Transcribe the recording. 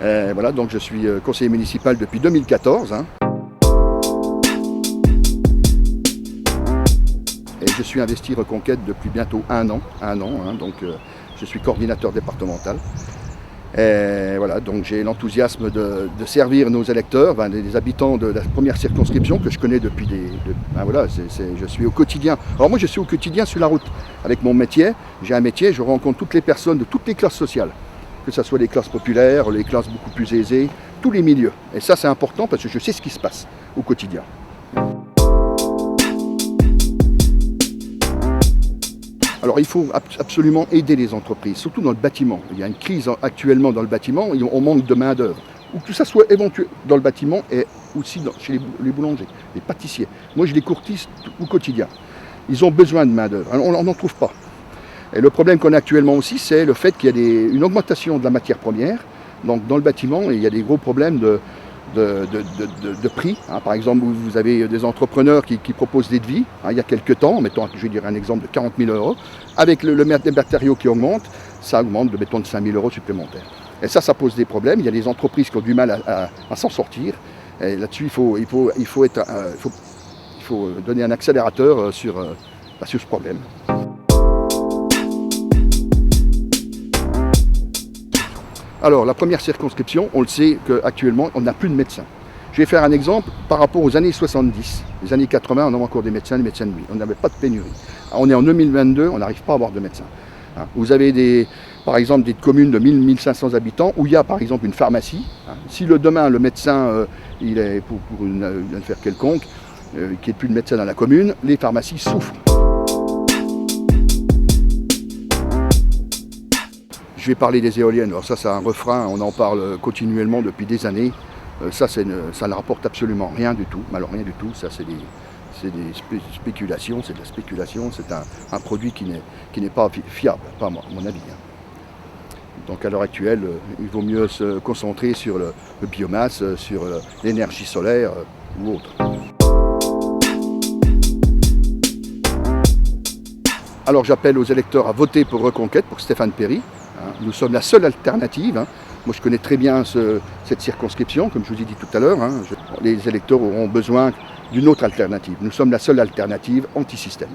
Voilà, donc je suis conseiller municipal depuis 2014. Et je suis investi Reconquête depuis bientôt un an. Donc je suis coordinateur départemental. Et voilà, donc j'ai l'enthousiasme de servir nos électeurs, des habitants de la première circonscription que je connais depuis je suis au quotidien. Alors moi je suis au quotidien sur la route avec mon métier. J'ai un métier, je rencontre toutes les personnes de toutes les classes sociales, que ce soit les classes populaires, les classes beaucoup plus aisées, tous les milieux. Et ça c'est important parce que je sais ce qui se passe au quotidien. Alors il faut absolument aider les entreprises, surtout dans le bâtiment. Il y a une crise actuellement dans le bâtiment, on manque de main d'œuvre. Ou que ça soit éventuel dans le bâtiment et aussi chez les boulangers, les pâtissiers. Moi je les courtise au quotidien. Ils ont besoin de main d'œuvre, on n'en trouve pas. Et le problème qu'on a actuellement aussi, c'est le fait qu'il y a une augmentation de la matière première. Donc dans le bâtiment, il y a des gros problèmes de prix. Par exemple, vous avez des entrepreneurs qui proposent des devis, il y a quelques temps, mettons, je vais dire un exemple de 40 000 €. Avec le des matériaux qui augmente, ça augmente de 5 000 € supplémentaires. Et ça pose des problèmes. Il y a des entreprises qui ont du mal à s'en sortir. Et là-dessus, il faut donner un accélérateur sur ce problème. Alors, la première circonscription, on le sait qu'actuellement, on n'a plus de médecins. Je vais faire un exemple par rapport aux années 70. Les années 80, on avait encore des médecins de nuit. On n'avait pas de pénurie. On est en 2022, on n'arrive pas à avoir de médecins. Vous avez par exemple des communes de 1000-1500 habitants où il y a par exemple une pharmacie. Si demain le médecin, il est pour une affaire quelconque, qu'il n'y ait plus de médecin dans la commune, les pharmacies souffrent. Je vais parler des éoliennes. Alors ça, c'est un refrain, on en parle continuellement depuis des années. Ça ne rapporte absolument rien du tout. Alors rien du tout, ça c'est des spéculations, c'est de la spéculation, c'est un produit qui n'est pas fiable, pas à mon avis. Donc à l'heure actuelle, il vaut mieux se concentrer sur le biomasse, sur l'énergie solaire ou autre. Alors j'appelle aux électeurs à voter pour Reconquête, pour Stéphane Perry. Nous sommes la seule alternative. Moi je connais très bien cette circonscription, comme je vous ai dit tout à l'heure. Les électeurs auront besoin d'une autre alternative. Nous sommes la seule alternative anti-système.